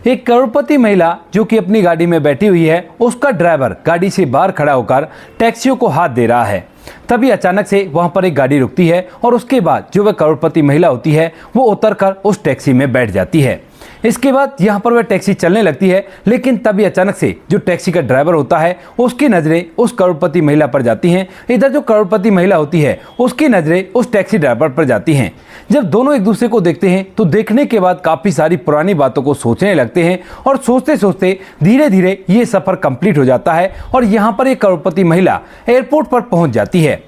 एक करोड़पति महिला जो कि अपनी गाड़ी में बैठी हुई है, उसका ड्राइवर गाड़ी से बाहर खड़ा होकर टैक्सियों को हाथ दे रहा है। तभी अचानक से वहां पर एक गाड़ी रुकती है और उसके बाद जो वह करोड़पति महिला होती है वो उतरकर उस टैक्सी में बैठ जाती है। इसके बाद यहाँ पर वह टैक्सी चलने लगती है, लेकिन तभी अचानक से जो टैक्सी का ड्राइवर होता है उसकी नज़रें उस करोड़पति महिला पर जाती हैं। इधर जो करोड़पति महिला होती है उसकी नज़रें उस टैक्सी ड्राइवर पर जाती हैं। जब दोनों एक दूसरे को देखते हैं तो देखने के बाद काफ़ी सारी पुरानी बातों को सोचने लगते हैं और सोचते सोचते धीरे धीरे ये सफ़र कंप्लीट हो जाता है और यहाँ पर एक करोड़पति महिला एयरपोर्ट पर पहुँच जाती है।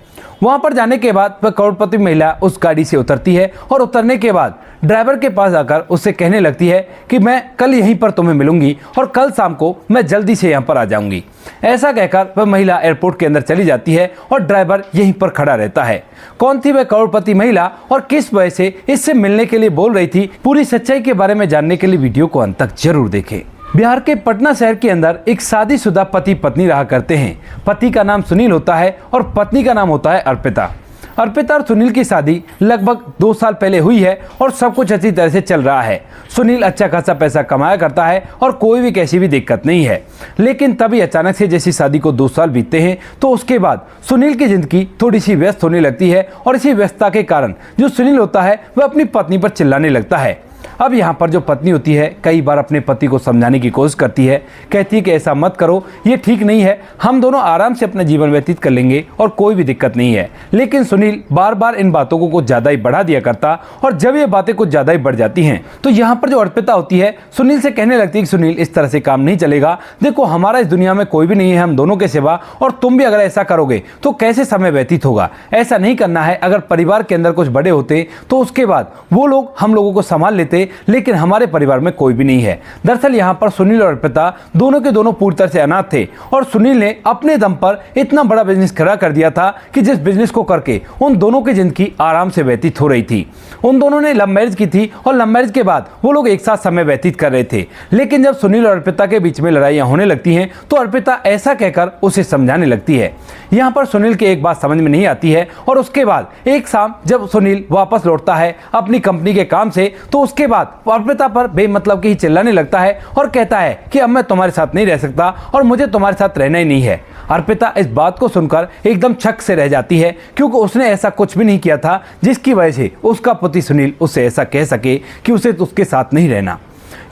वहां पर जाने के बाद वह करोड़पति महिला उस गाड़ी से उतरती है और उतरने के बाद ड्राइवर के पास आकर उससे कहने लगती है कि मैं कल यहीं पर तुम्हें मिलूंगी और कल शाम को मैं जल्दी से यहां पर आ जाऊंगी। ऐसा कहकर वह महिला एयरपोर्ट के अंदर चली जाती है और ड्राइवर यहीं पर खड़ा रहता है। कौन थी वह करोड़पति महिला और किस वजह से इससे मिलने के लिए बोल रही थी, पूरी सच्चाई के बारे में जानने के लिए वीडियो को अंत तक जरूर देखें। बिहार के पटना शहर के अंदर एक शादीशुदा पति पत्नी रहा करते हैं। पति का नाम सुनील होता है और पत्नी का नाम होता है अर्पिता। अर्पिता और सुनील की शादी लगभग 2 साल पहले हुई है और सब कुछ अच्छी तरह से चल रहा है। सुनील अच्छा खासा पैसा कमाया करता है और कोई भी कैसी भी दिक्कत नहीं है। लेकिन तभी अचानक से जैसी शादी को 2 साल बीतते हैं तो उसके बाद सुनील की जिंदगी थोड़ी सी व्यस्त होने लगती है और इसी व्यस्तता के कारण जो सुनील होता है वह अपनी पत्नी पर चिल्लाने लगता है। अब यहाँ पर जो पत्नी होती है कई बार अपने पति को समझाने की कोशिश करती है, कहती है कि ऐसा मत करो, ये ठीक नहीं है, हम दोनों आराम से अपना जीवन व्यतीत कर लेंगे और कोई भी दिक्कत नहीं है। लेकिन सुनील बार बार इन बातों को कुछ ज़्यादा ही बढ़ा दिया करता और जब ये बातें कुछ ज़्यादा ही बढ़ जाती हैं तो यहाँ पर जो अर्पिता होती है सुनील से कहने लगती है कि सुनील इस तरह से काम नहीं चलेगा, देखो हमारा इस दुनिया में कोई भी नहीं है हम दोनों के सिवा, और तुम भी अगर ऐसा करोगे तो कैसे समय व्यतीत होगा। ऐसा नहीं करना है। अगर परिवार के अंदर कुछ बड़े होते तो उसके बाद वो लोग हम लोगों को संभाल लेते, लेकिन हमारे परिवार में कोई भी नहीं है। दरअसल यहाँ पर सुनील और अर्पिता दोनों के दोनों पूरी तरह से अनाथ थे और सुनील ने अपने दम पर इतना बड़ा बिजनेस खड़ा कर दिया था कि जिस बिजनेस को करके उन दोनों की जिंदगी आराम से व्यतीत हो रही थी। उन दोनों ने लव मैरिज की थी और लव मैरिज के बाद वो लोग एक साथ समय व्यतीत कर रहे थे। लेकिन जब सुनील और अर्पिता के बीच में लड़ाइयाँ होने लगती हैं तो अर्पिता ऐसा कहकर उसे समझाने लगती है। यहाँ पर सुनील की एक बात समझ में नहीं आती है और उसके बाद एक शाम जब सुनील वापस लौटता है अपनी कंपनी के काम से तो उसके बाद अर्पिता पर बेमतलब की ही चिल्लाने लगता है और कहता है कि अब मैं तुम्हारे साथ नहीं रह सकता और मुझे तुम्हारे साथ रहना ही नहीं है। अर्पिता इस बात को सुनकर एकदम छक से रह जाती है क्योंकि उसने ऐसा कुछ भी नहीं किया था जिसकी वजह से उसका पति सुनील उससे ऐसा कह सके कि उसे उसके साथ नहीं रहना।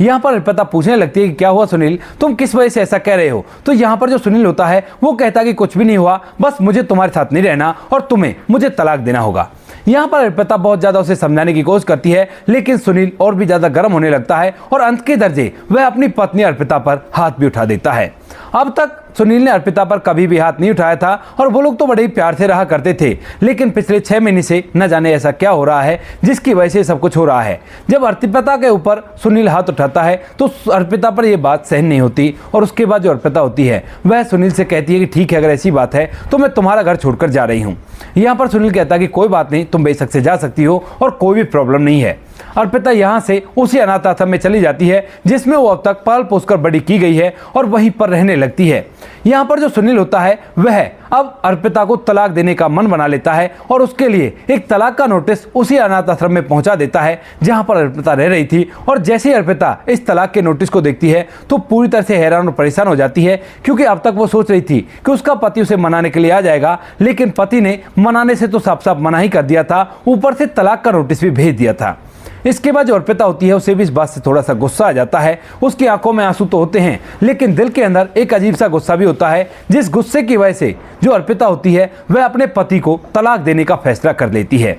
यहाँ पर अर्पिता पूछने लगती है कि क्या हुआ सुनील, तुम किस वजह से ऐसा कह रहे हो। तो यहाँ पर जो सुनील होता है वो कहता है कि कुछ भी नहीं हुआ, बस मुझे तुम्हारे साथ नहीं रहना और तुम्हें मुझे तलाक देना होगा। यहाँ पर अर्पिता बहुत ज़्यादा उसे समझाने की कोशिश करती है, लेकिन सुनील और भी ज़्यादा गर्म होने लगता है और अंत के दर्जे वह अपनी पत्नी अर्पिता पर हाथ भी उठा देता है। अब तक सुनील ने अर्पिता पर कभी भी हाथ नहीं उठाया था और वो लोग तो बड़े ही प्यार से रहा करते थे, लेकिन पिछले 6 महीने से न जाने ऐसा क्या हो रहा है जिसकी वजह से सब कुछ हो रहा है। जब अर्पिता के ऊपर सुनील हाथ उठाता है तो अर्पिता पर यह बात सहन नहीं होती और उसके बाद जो अर्पिता होती है वह सुनील से कहती है कि ठीक है, अगर ऐसी बात है तो मैं तुम्हारा घर छोड़कर जा रही हूँ। यहाँ पर सुनील कहता है कि कोई बात नहीं, तुम बेशक से जा सकती हो और कोई भी प्रॉब्लम नहीं है। अर्पिता यहाँ से उसी अनाथ आश्रम में चली जाती है जिसमें वो अब तक पाल पोस कर बड़ी की गई है और वहीं पर रहने लगती है। यहाँ पर जो सुनील होता है वह अब अर्पिता को तलाक देने का मन बना लेता है और उसके लिए एक तलाक का नोटिस उसी अनाथ आश्रम में पहुंचा देता है जहां पर अर्पिता रह रही थी। और जैसे ही अर्पिता इस तलाक के नोटिस को देखती है तो पूरी तरह से हैरान और परेशान हो जाती है क्योंकि अब तक वो सोच रही थी कि उसका पति उसे मनाने के लिए आ जाएगा, लेकिन पति ने मनाने से तो साफ साफ मना ही कर दिया था, ऊपर से तलाक का नोटिस भी भेज दिया था। इसके बाद जो अर्पिता होती है उसे भी इस बात से थोड़ा सा गुस्सा आ जाता है। उसकी आंखों में आंसू तो होते हैं लेकिन दिल के अंदर एक अजीब सा गुस्सा भी होता है, जिस गुस्से की वजह से जो अर्पिता होती है वह अपने पति को तलाक देने का फैसला कर लेती है।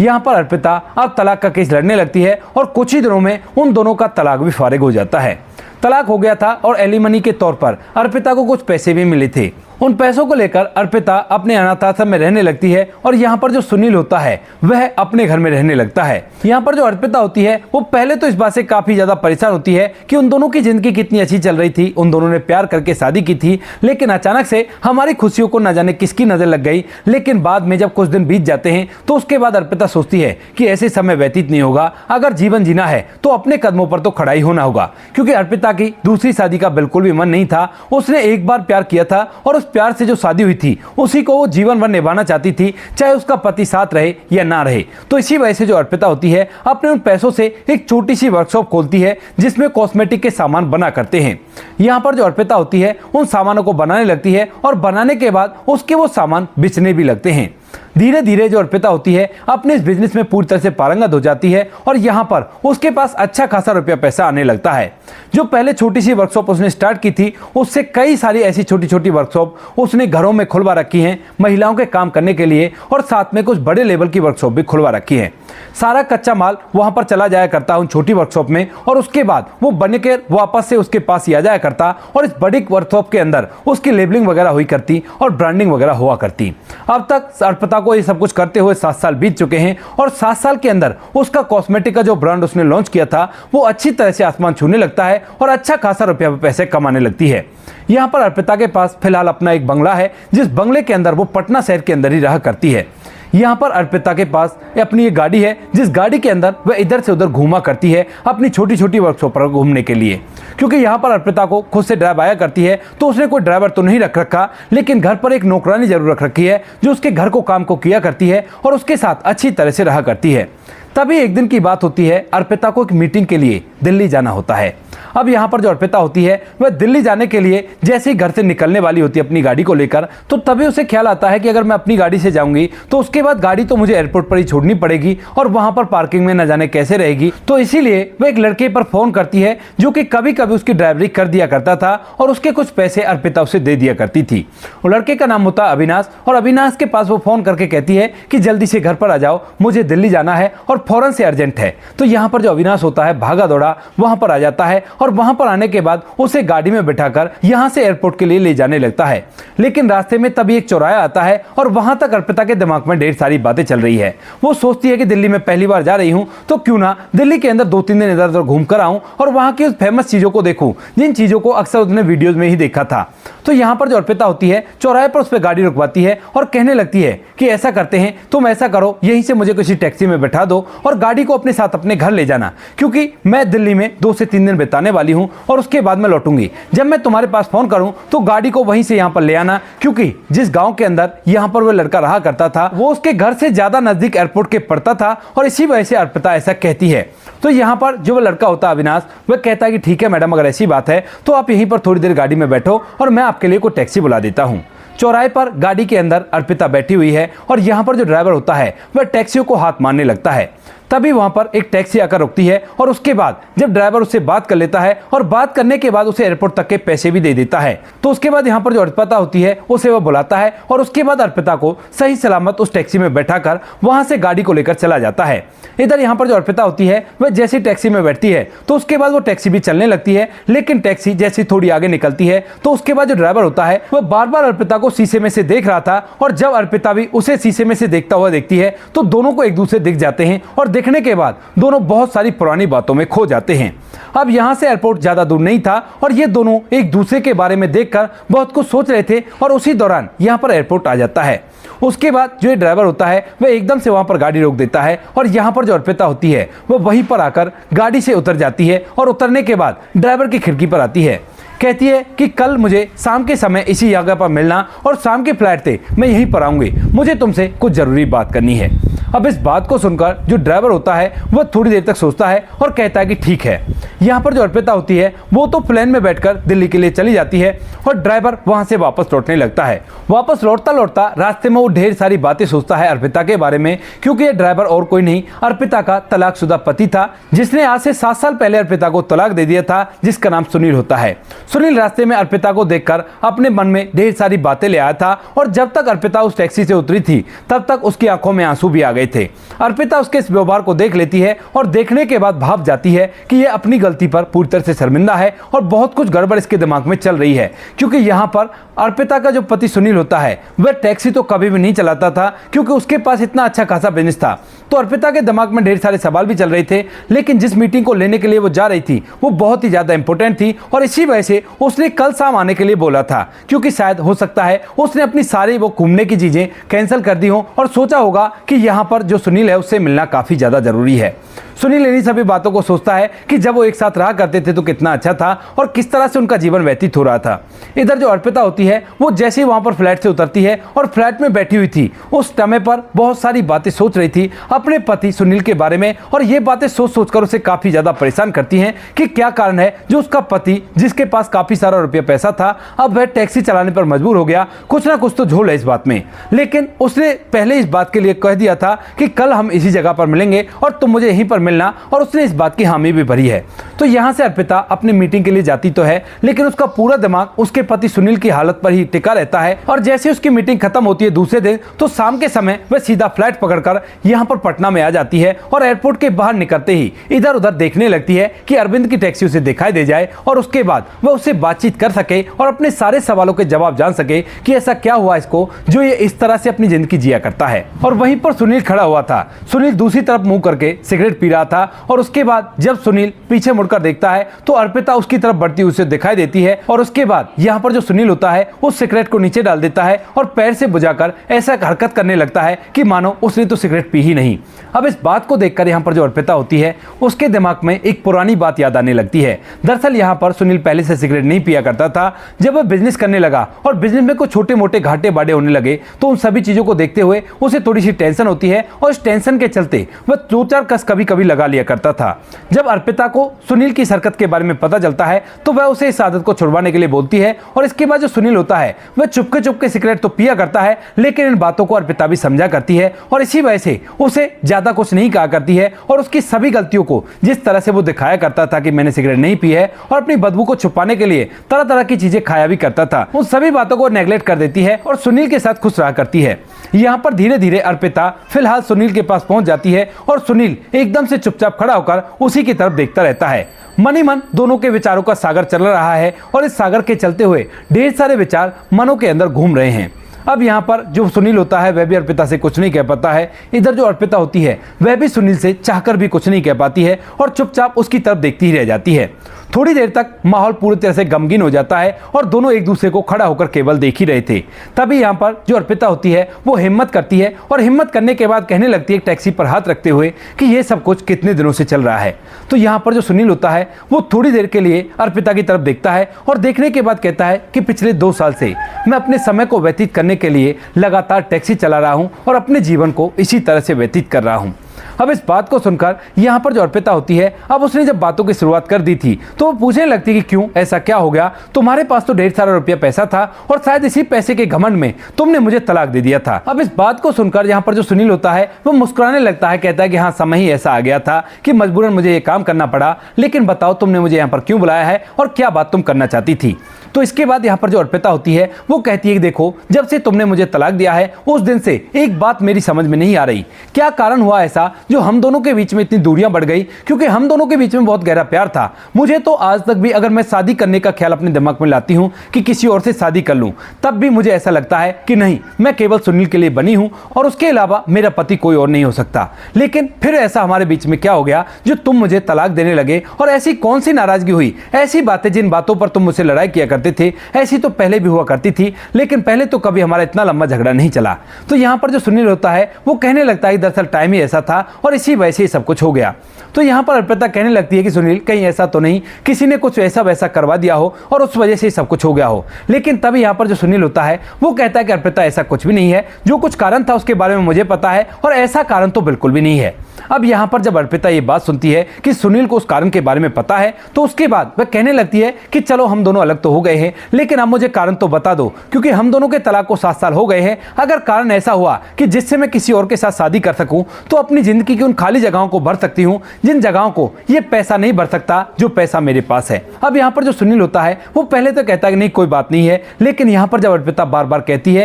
यहाँ पर अर्पिता अब तलाक का केस लड़ने लगती है और कुछ ही दिनों में उन दोनों का तलाक भी फारिग हो जाता है। तलाक हो गया था और एलिमनी के तौर पर अर्पिता को कुछ पैसे भी मिले थे। उन पैसों को लेकर अर्पिता अपने अनाथ आश्रम में रहने लगती है और यहाँ पर जो सुनील होता है वह अपने घर में रहने लगता है। यहाँ पर जो अर्पिता होती है वो पहले तो इस बात से काफी ज्यादा परेशान होती है कि उन दोनों की जिंदगी कितनी अच्छी चल रही थी, उन दोनों ने प्यार करके शादी की थी, लेकिन अचानक से हमारी खुशियों को न जाने किसकी नजर लग गई। लेकिन बाद में जब कुछ दिन बीत जाते हैं तो उसके बाद अर्पिता सोचती है कि ऐसे समय व्यतीत नहीं होगा, अगर जीवन जीना है तो अपने कदमों पर तो खड़ा ही होना होगा। क्योंकि अर्पिता की दूसरी शादी का बिल्कुल भी मन नहीं था। उसने एक बार प्यार किया था और उस प्यार से जो शादी हुई थी उसी को वो जीवन भर निभाना चाहती थी, चाहे उसका पति साथ रहे या ना रहे। तो इसी वजह से जो अर्पिता होती है अपने उन पैसों से एक छोटी सी वर्कशॉप खोलती है जिसमें कॉस्मेटिक के सामान बना करते हैं। यहाँ पर जो अर्पिता होती है उन सामानों को बनाने लगती है और बनाने के बाद उसके वो सामान बेचने भी लगते हैं। धीरे धीरे जो अर्पिता होती है अपने इस बिजनेस में पूरी तरह से पारंगत हो जाती है और यहाँ पर उसके पास अच्छा खासा रुपया पैसा आने लगता है। जो पहले छोटी सी वर्कशॉप उसने स्टार्ट की थी, उससे कई सारी ऐसी छोटी छोटी वर्कशॉप उसने घरों में खुलवा रखी हैं महिलाओं के काम करने के लिए, और साथ में कुछ बड़े लेवल की वर्कशॉप भी खुलवा रखी है। सारा कच्चा माल वहां पर चला जाया करता उन छोटी वर्कशॉप में, और उसके बाद वो बनकर वापस से उसके पास ही आ जाया करता और इस बड़ी वर्कशॉप के अंदर उसकी लेबलिंग वगैरह हुई करती और ब्रांडिंग वगैरह हुआ करती। अब तक अर्पिता को ये सब कुछ करते हुए 7 साल बीत चुके हैं और 7 साल के अंदर उसका कॉस्मेटिक का जो ब्रांड उसने लॉन्च किया था वो अच्छी तरह से आसमान छूने लगता है और अच्छा खासा रुपया पैसे कमाने लगती है। यहाँ पर अर्पिता के पास फिलहाल अपना एक बंगला है, जिस बंगले के अंदर वो पटना शहर के अंदर ही रहा करती है। यहाँ पर अर्पिता के पास अपनी एक गाड़ी है, जिस गाड़ी के अंदर वह इधर से उधर घूमा करती है अपनी छोटी छोटी वर्कशॉप पर घूमने के लिए। क्योंकि यहाँ पर अर्पिता को खुद से ड्राइव आया करती है, तो उसने कोई ड्राइवर तो नहीं रख रखा, लेकिन घर पर एक नौकरानी जरूर रख रखी है जो उसके घर को काम को किया करती है और उसके साथ अच्छी तरह से रहा करती है। तभी एक दिन की बात होती है, अर्पिता को एक मीटिंग के लिए दिल्ली जाना होता है। अब यहाँ पर जो अर्पिता होती है वह दिल्ली जाने के लिए जैसे ही घर से निकलने वाली होती है अपनी गाड़ी को लेकर, तो तभी उसे ख्याल आता है कि अगर मैं अपनी गाड़ी से जाऊंगी तो उसके बाद गाड़ी तो मुझे एयरपोर्ट पर ही छोड़नी पड़ेगी और वहां पर पार्किंग में न जाने कैसे रहेगी। तो इसीलिए वह एक लड़के पर फोन करती है जो कि कभी कभी उसकी ड्राइवरी कर दिया करता था और उसके कुछ पैसे अर्पिता उसे दे दिया करती थी। वो लड़के का नाम होता अविनाश, और अविनाश के पास वो फोन करके कहती है कि जल्दी से घर पर आ जाओ, मुझे दिल्ली जाना है और फौरन से अर्जेंट है। तो यहाँ पर जो अविनाश होता है भागा दौड़ा वहां पर आ जाता है और वहां पर आने के बाद उसे गाड़ी में बिठाकर यहां से एयरपोर्ट के लिए ले जाने लगता है। लेकिन रास्ते में तभी एक चौराहा आता है और वहां तक अर्पिता के दिमाग में ढेर सारी बातें चल रही है। वो सोचती है कि दिल्ली में पहली बार जा रही हूं तो क्यों ना दिल्ली के अंदर 2-3 दिन इधर उधर घूम कर आऊं और वहां की उस फेमस चीजों को देखूं जिन चीजों को अक्सर उसने वीडियोज में ही देखा था। तो यहाँ पर जो अर्पिता होती है चौराहे पर उस पर गाड़ी रुकवाती है और कहने लगती है कि ऐसा करते हैं, तुम ऐसा करो यहीं से मुझे किसी टैक्सी में बैठा दो और गाड़ी को अपने साथ अपने घर ले जाना, क्योंकि मैं दिल्ली में 2 से 3 दिन बिताने वाली हूं और उसके बाद मैं लौटूंगी। जब मैं तुम्हारे पास फोन करूं तो गाड़ी को वहीं से यहां पर ले आना, क्योंकि जिस गांव के अंदर यहां पर वो लड़का रहा करता था वो उसके घर से ज्यादा नजदीक एयरपोर्ट के पड़ता था और इसी वजह से अर्पिता ऐसा कहती है। तो यहाँ पर जो वो लड़का होता है अविनाश, वह कहता है कि ठीक है मैडम, अगर ऐसी बात है तो आप यहीं पर थोड़ी देर गाड़ी में बैठो और मैं आपके लिए कोई टैक्सी बुला देता हूँ। चौराहे पर गाड़ी के अंदर अर्पिता बैठी हुई है और यहाँ पर जो ड्राइवर होता है वह टैक्सियों को हाथ मारने लगता है। तभी वहां पर एक टैक्सी आकर रुकती है और उसके बाद जब ड्राइवर उससे बात कर लेता है और बात करने के बाद उसे एयरपोर्ट तक के पैसे भी दे देता है, तो उसके बाद यहाँ पर जो अर्पिता होती है उसे वह बुलाता है और उसके बाद अर्पिता को सही सलामत उस टैक्सी में बैठाकर वहां से गाड़ी को लेकर चला जाता है। इधर यहाँ पर जो अर्पिता होती है वह जैसी टैक्सी में बैठती है तो उसके बाद वो टैक्सी भी चलने लगती है, लेकिन टैक्सी जैसी थोड़ी आगे निकलती है तो उसके बाद जो ड्राइवर होता है वह बार बार अर्पिता को शीशे में से देख रहा था और जब अर्पिता भी उसे शीशे में से देखता हुआ देखती है तो दोनों को एक दूसरे दिख जाते हैं और देखने के बाद दोनों बहुत सारी पुरानी बातों में खो जाते हैं। अब यहां से एयरपोर्ट ज्यादा दूर नहीं था और ये दोनों एक दूसरे के बारे में देखकर बहुत कुछ सोच रहे थे और उसी दौरान यहां पर एयरपोर्ट आ जाता है। उसके बाद जो ड्राइवर होता है वह एकदम से वहां पर गाड़ी रोक देता है और यहां पर जो अर्पिता होती है वह वहीं पर आकर गाड़ी से उतर जाती है और उतरने के बाद ड्राइवर की खिड़की पर आती है। कहती है कि कल मुझे शाम के समय इसी जगह पर मिलना और शाम के फ्लाइट से मैं यहीं पर आऊंगी, मुझे तुमसे कुछ जरूरी बात करनी है। अब इस बात को सुनकर जो ड्राइवर होता है वह थोड़ी देर तक सोचता है और कहता है कि ठीक है। यहाँ पर जो अर्पिता होती है वो तो प्लेन में बैठकर दिल्ली के लिए चली जाती है और ड्राइवर वहां से वापस लौटने लगता है। वापस लौटता लौटता रास्ते में वो ढेर सारी बातें सोचता है अर्पिता के बारे में, क्योंकि ये ड्राइवर और कोई नहीं अर्पिता का तलाकशुदा पति था जिसने आज से 7 साल पहले अर्पिता को तलाक दे दिया था, जिसका नाम सुनील होता है। सुनील रास्ते में अर्पिता को देखकर अपने मन में ढेर सारी बातें ले आया था और जब तक अर्पिता उस टैक्सी से उतरी थी तब तक उसकी आंखों में आंसू भी आ गए थे। अर्पिता उसके इस व्यवहार को देख लेती है और देखने के बाद भाप जाती है कि यह अपनी गलती पर पूरी तरह से शर्मिंदा है और बहुत कुछ गड़बड़ इसके दिमाग में चल रही है, क्योंकि यहाँ पर अर्पिता का जो पति सुनील होता है वह टैक्सी तो कभी भी नहीं चलाता था क्योंकि उसके पास इतना अच्छा खासा बिजनेस था। तो अर्पिता के दिमाग में ढेर सारे सवाल भी चल रहे थे, लेकिन जिस मीटिंग को लेने के लिए वो जा रही थी वो बहुत ही ज्यादा इंपॉर्टेंट थी और इसी वजह से से उसने कल शाम आने के लिए बोला था, क्योंकि शायद हो सकता है उसने अपनी सारी वो घूमने की चीजें कैंसिल कर दी हो और सोचा होगा कि यहाँ पर जो सुनील है उससे मिलना काफी ज्यादा जरूरी है। सुनील इन्हीं सभी बातों को सोचता है कि जब वो एक साथ रहा करते थे तो कितना अच्छा था और किस तरह से उनका जीवन व्यतीत हो रहा था। इधर जो अर्पिता होती है वो जैसे ही वहां पर फ्लैट से उतरती है और फ्लैट में बैठी हुई थी, उस समय पर बहुत सारी बातें सोच रही थी अपने पति सुनील के बारे में, और ये बातें सोच सोचकर उसे काफी ज्यादा परेशान करती हैं कि क्या कारण है जो उसका पति, जिसके पास काफी सारा रुपया पैसा था, अब वह टैक्सी चलाने पर मजबूर हो गया। कुछ ना कुछ तो झोल है इस बात में, लेकिन उसने पहले इस बात के लिए कह दिया था कि कल हम इसी जगह पर मिलेंगे और तुम मुझे यहीं पर मिलना, और उसने इस बात की हामी भी भरी है। तो यहाँ से अर्पिता अपनी मीटिंग के लिए जाती तो है, लेकिन उसका पूरा दिमाग उसके पति सुनील की हालत पर ही टिका रहता है। और जैसे उसकी मीटिंग खत्म होती है दूसरे दिन, तो शाम के समय वह सीधा फ्लाइट पकड़कर यहाँ पर पटना में आ जाती है और एयरपोर्ट के बाहर निकलते ही इधर उधर देखने लगती है कि अरविंद की टैक्सी उसे दिखाई दे जाए और उसके बाद वह उससे बातचीत कर सके और अपने सारे सवालों के जवाब जान सके कि ऐसा क्या हुआ इसको जो ये इस तरह से अपनी जिंदगी जिया करता है। और वहीं पर सुनील खड़ा हुआ था। सुनील दूसरी तरफ मुंह करके सिगरेट पी रहा था, और उसके बाद जब सुनील पीछे मुड़कर देखता है तो अर्पिता उसकी तरफ बढ़ती हुई उसे दिखाई देती है, और उसके बाद यहाँ पर जो सुनील होता है उस सिगरेट को नीचे डाल देता है और पैर से बुझाकर ऐसा हरकत करने लगता है कि मानो उसने तो सिगरेट पी ही नहीं। अब इस बात को देखकर यहाँ पर जो अर्पिता होती है उसके दिमाग में एक पुरानी बात याद आने लगती है। दरअसल यहाँ पर सुनील पहले से सिगरेट नहीं पिया करता था। जब वह बिजनेस करने लगा और बिजनेस में कुछ छोटे मोटे घाटे बाड़े होने लगे, तो उन सभी चीजों को देखते हुए उसे थोड़ी सी टेंशन होती है, और इस टेंशन के चलते वह 2-4 कस कभी कभी लगा लिया करता था। जब अर्पिता को सुनील की इस हरकत के बारे में पता चलता है तो वह उसे इस आदत को छुड़वाने के लिए बोलती है, और इसके बाद जो सुनील होता है वह चुपके सिगरेट तो पिया करता है, लेकिन इन बातों को अर्पिता भी समझा करती है और इसी वजह से उसे ज्यादा कुछ नहीं कहा करती है, और उसकी सभी गलतियों को, जिस तरह से वो दिखाया करता था कि मैंने सिगरेट नहीं पी है और अपनी बदबू को छुपाने के लिए तरह तरह की चीजें खाया भी करता था, उन सभी बातों को नेग्लेक्ट कर देती है और सुनील के साथ खुश रहा करती है। यहाँ पर धीरे धीरे अर्पिता फिलहाल सुनील के पास पहुंच जाती है और सुनील एकदम से चुपचाप खड़ा होकर उसी की तरफ देखता रहता है। मन ही मन दोनों के विचारों का सागर चल रहा है, और इस सागर के चलते हुए ढेर सारे विचार मनों के अंदर घूम रहे हैं। अब यहाँ पर जो सुनील होता है वह भी अर्पिता से कुछ नहीं कह पाता है। इधर जो अर्पिता होती है वह भी सुनील से चाहकर भी कुछ नहीं कह पाती है और चुपचाप उसकी तरफ देखती ही रह जाती है। थोड़ी देर तक माहौल पूरी तरह से गमगीन हो जाता है और दोनों एक दूसरे को खड़ा होकर केवल देख ही रहे थे। तभी यहाँ पर जो अर्पिता होती है वो हिम्मत करती है, और हिम्मत करने के बाद कहने लगती है टैक्सी पर हाथ रखते हुए कि ये सब कुछ कितने दिनों से चल रहा है। तो यहाँ पर जो सुनील होता है वो थोड़ी देर के लिए अर्पिता की तरफ देखता है और देखने के बाद कहता है कि पिछले 2 साल से मैं अपने समय को व्यतीत करने के लिए लगातार टैक्सी चला रहा हूँ और अपने जीवन को इसी तरह से व्यतीत कर रहा हूँ। अब इस बात को सुनकर यहाँ पर जो अर्पिता होती है, अब उसने जब बातों की शुरुआत कर दी थी तो वो पूछने लगती कि क्यों, ऐसा क्या हो गया, तुम्हारे पास तो ढेर सारा रुपया पैसा था और शायद इसी पैसे के घमंड में तुमने मुझे तलाक दे दिया था। अब इस बात को सुनकर यहाँ पर जो सुनील होता है वो मुस्कुराने लगता है, कहता है कि हाँ, समय ही ऐसा आ गया था कि मजबूरन मुझे ये काम करना पड़ा, लेकिन बताओ तुमने मुझे यहाँ पर क्यों बुलाया है और क्या बात तुम करना चाहती थी। तो इसके बाद यहाँ पर जो अर्पिता होती है वो कहती है कि देखो, जब से तुमने मुझे तलाक दिया है उस दिन से एक बात मेरी समझ में नहीं आ रही, क्या कारण हुआ ऐसा जो हम दोनों के बीच में इतनी दूरियां बढ़ गई, क्योंकि हम दोनों के बीच में बहुत गहरा प्यार था। मुझे तो आज तक भी अगर मैं शादी करने का ख्याल अपने दिमाग में लाती हूँ कि किसी और से शादी कर लूँ, तब भी मुझे ऐसा लगता है कि नहीं, मैं केवल सुनील के लिए बनी हूँ और उसके अलावा मेरा पति कोई और नहीं हो सकता। लेकिन फिर ऐसा हमारे बीच में क्या हो गया जो तुम मुझे तलाक देने लगे, और ऐसी कौन सी नाराजगी हुई, ऐसी बातें जिन बातों पर तुम मुझसे लड़ाई किया करते थे ऐसी तो पहले भी हुआ करती थी, लेकिन पहले तो कभी हमारा इतना लंबा झगड़ा नहीं चला। तो यहाँ पर जो सुनील होता है वो कहने लगता है दरअसल टाइम ही ऐसा था और इसी वजह से सब कुछ हो गया। तो यहाँ पर अर्पिता कहने लगती है कि सुनील, कहीं ऐसा तो नहीं किसी ने कुछ ऐसा वैसा करवा दिया हो और उस वजह से सब कुछ हो गया हो। लेकिन तभी यहाँ पर जो सुनील होता है वो कहता है कि अर्पिता, ऐसा कुछ भी नहीं है, जो कुछ कारण था उसके बारे में मुझे पता है और ऐसा कारण तो बिल्कुल भी नहीं है। अब यहाँ पर जब अर्पिता ये बात सुनती है कि सुनील को उस कारण के बारे में पता है, तो उसके बाद वह कहने लगती है कि चलो हम दोनों अलग तो हो गए हैं, लेकिन अब मुझे कारण तो बता दो, क्योंकि हम दोनों के तलाक को 7 साल हो गए हैं। अगर कारण ऐसा हुआ कि जिससे मैं किसी और के साथ शादी कर सकूं, तो अपनी जिंदगी की उन खाली जगहों को भर सकती हूं जिन जगहों को ये पैसा नहीं भर सकता जो पैसा मेरे पास है। अब यहाँ पर जो सुनील होता है वो पहले तो कहता है कि नहीं कोई बात नहीं है, लेकिन यहाँ पर जब अर्पिता बार बार कहती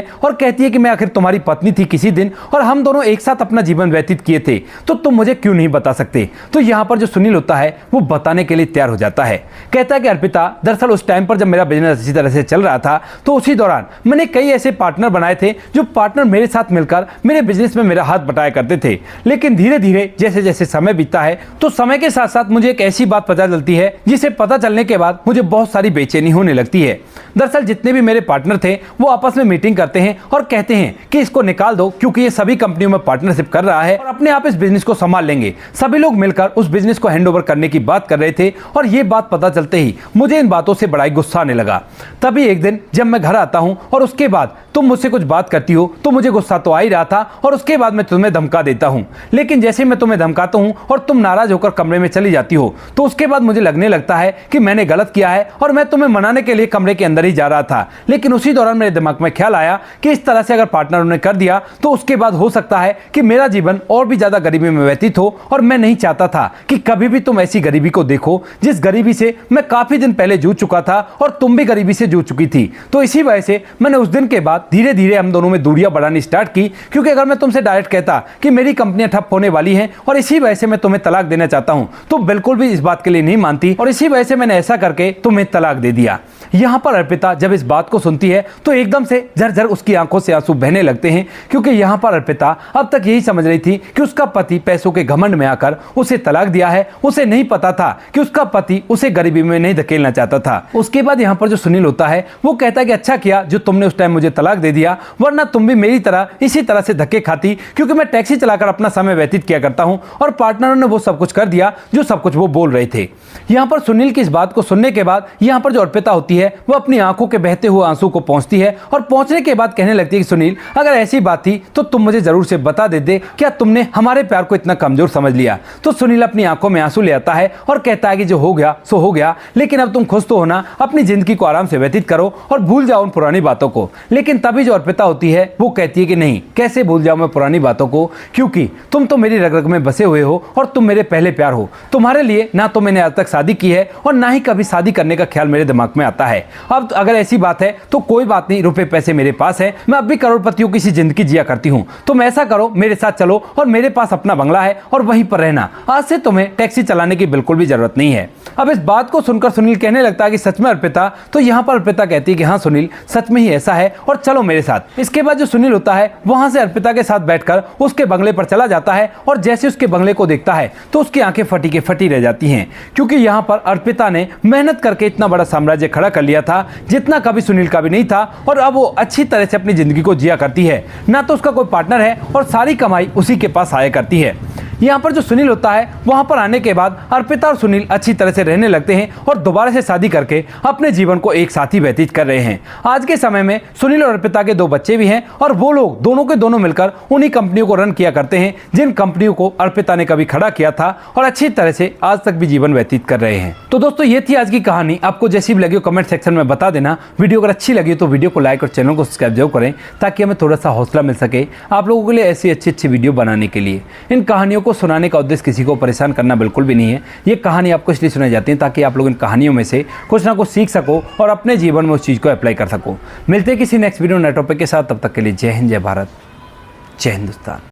है कि मैं आखिर तुम्हारी पत्नी थी किसी दिन और हम दोनों एक साथ अपना जीवन व्यतीत किए थे, तो तुम मुझे क्यों नहीं बता सकते। तो यहाँ पर जो सुनील होता है वो बताने के लिए तैयार हो जाता है। कहता है कि अर्पिता, दरअसल उस टाइम पर जब मेरा बिजनेस अच्छी तरह से चल रहा था तो उसी दौरान मैंने कई ऐसे पार्टनर बनाए थे जो पार्टनर मेरे साथ मिलकर मेरे बिजनेस में मेरा हाथ बटाया करते थे। लेकिन धीरे धीरे जैसे जैसे समय बीतता है तो समय के साथ साथ मुझे एक ऐसी बात पता चलती है जिसे पता चलने के बाद मुझे बहुत सारी बेचैनी होने लगती है। दरअसल जितने भी मेरे पार्टनर थे वो आपस में मीटिंग करते हैं और कहते हैं कि इसको निकाल दो क्योंकि ये सभी कंपनियों में पार्टनरशिप कर रहा है और अपने आप इस बिजनेस को संभाल लेंगे। सभी लोग मिलकर उस बिजनेस को हैंड ओवर करने की बात कर रहे थे और ये बात पता चलते ही मुझे इन बातों से बड़ा ही गुस्सा आने लगा। तभी एक दिन जब मैं घर आता हूं और उसके बाद तुम मुझसे कुछ बात करती हो तो मुझे गुस्सा तो आ ही रहा था और उसके बाद मैं तुम्हें धमका देता हूं। लेकिन जैसे मैं तुम्हें धमकाता हूं और तुम नाराज होकर कमरे में चली जाती हो तो उसके बाद मुझे लगने लगता है कि मैंने गलत किया है और मैं तुम्हें मनाने के लिए कमरे के अंदर ही जा रहा था। लेकिन उसी दौरान मेरे दिमाग में ख्याल आया कि इस तरह से अगर पार्टनर ने कर दिया तो उसके बाद हो सकता है कि मेरा जीवन और भी ज्यादा गरीबी में व्यतीत हो और मैं नहीं चाहता था कि कभी भी तुम ऐसी गरीबी को देखो जिस गरीबी से मैं काफी दिन पहले जूझ चुका था और तुम भी गरीबी से जूझ चुकी थी। तो इसी वजह से मैंने उस दिन के बाद धीरे धीरे हम दोनों में दूरियां बढ़ानी स्टार्ट की, क्योंकि अगर मैं तुमसे डायरेक्ट कहता कि मेरी कंपनियां ठप होने वाली हैं और इसी वजह से मैं तुम्हें तलाक देना चाहता हूं तो बिल्कुल भी इस बात के लिए नहीं मानती और इसी वजह से मैंने ऐसा करके तुम्हें तलाक दे दिया। यहाँ पर अर्पिता जब इस बात को सुनती है तो एकदम से झरझर उसकी आंखों से आंसू बहने लगते हैं, क्योंकि यहाँ पर अर्पिता अब तक यही समझ रही थी कि उसका पति पैसों के घमंड में आकर उसे तलाक दिया है। उसे नहीं पता था कि उसका पति उसे गरीबी में नहीं धकेलना चाहता था। उसके बाद यहाँ पर जो सुनील होता है वो कहता है कि अच्छा किया जो तुमने उस टाइम मुझे तलाक दे दिया, वरना तुम भी मेरी तरह इसी तरह से धक्के खाती, क्योंकि मैं टैक्सी चलाकर अपना समय व्यतीत किया करता हूँ और पार्टनरों ने वो सब कुछ कर दिया जो सब कुछ वो बोल रहे थे। यहाँ पर सुनील की इस बात को सुनने के बाद यहाँ पर जो अर्पिता होती है वो अपनी आंखों के बहते हुए आंसू को पहुंचती है और पहुंचने के बाद कहने लगती है कि सुनील, अगर ऐसी बात थी तो तुम मुझे जरूर से बता देते, क्या तुमने हमारे प्यार को इतना कमजोर समझ लिया। तो सुनील अपनी आंखों में आंसू ले आता है और कहता है कि जो हो गया सो हो गया, लेकिन अब तुम खुश तो होना, अपनी जिंदगी को आराम से व्यतीत करो और भूल जाओ उन पुरानी बातों को। लेकिन तभी जो अर्पिता होती है वो कहती है कि नहीं, कैसे भूल जाऊं मैं पुरानी बातों को, क्योंकि तुम तो मेरी रग रग में बसे हुए हो और तुम मेरे पहले प्यार हो। तुम्हारे लिए ना तो मैंने आज तक शादी की है और ना ही कभी शादी करने का ख्याल मेरे दिमाग में आता है। अब अगर ऐसी बात है तो कोई बात नहीं, रुपए पैसे मेरे पास है, मैं अब भी करोड़पतियों की सी जिंदगी जिया करती हूँ। तुम ऐसा करो, मेरे साथ चलो और मेरे पास अपना बंगला है और वहीं पर रहना। आज से तुम्हें टैक्सी चलाने की बिल्कुल भी जरूरत नहीं है। अब इस बात को सुनकर सुनील कहने लगता है कि सच में अर्पिता? तो यहाँ पर अर्पिता कहती है कि हाँ सुनील, सच में ही ऐसा है और चलो मेरे साथ। इसके बाद जो सुनील होता है वहां से अर्पिता के साथ बैठकर उसके बंगले पर चला जाता है और जैसे उसके बंगले को देखता है तो उसकी आंखें फटी के फटी रह जाती हैं, क्योंकि यहाँ पर अर्पिता ने मेहनत करके इतना बड़ा साम्राज्य खड़ा कर लिया था जितना कभी सुनील का भी नहीं था और अब वो अच्छी तरह से अपनी जिंदगी को जिया करती है। ना तो उसका कोई पार्टनर है और सारी कमाई उसी के पास आया करती है। यहाँ पर जो सुनील होता है वहां पर आने के बाद अर्पिता और सुनील अच्छी तरह से रहने लगते हैं और दोबारा से शादी करके अपने जीवन को एक साथ ही व्यतीत कर रहे हैं। आज के समय में सुनील और अर्पिता के 2 बच्चे भी हैं और वो लोग दोनों के दोनों मिलकर उन्हीं कंपनियों को रन किया करते हैं जिन कंपनियों को अर्पिता ने कभी खड़ा किया था और अच्छी तरह से आज तक भी जीवन व्यतीत कर रहे हैं। तो दोस्तों ये थी आज की कहानी। आपको जैसी भी लगी कमेंट सेक्शन में बता देना। वीडियो अगर अच्छी लगी तो वीडियो को लाइक और चैनल को सब्सक्राइब जरूर करें ताकि हमें थोड़ा सा हौसला मिल सके आप लोगों के लिए ऐसी अच्छी वीडियो बनाने के लिए। इन कहानियों को सुनाने का उद्देश्य किसी को परेशान करना बिल्कुल भी नहीं है। ये कहानी आपको इसलिए सुनाई जाती है ताकि आप लोग इन कहानियों में से कुछ ना कुछ सीख सको और अपने जीवन में उस चीज़ को अप्लाई कर सको। मिलते हैं किसी नेक्स्ट वीडियो नए टॉपिक के साथ, तब तक के लिए जय हिंद, जय भारत, जय हिंदुस्तान।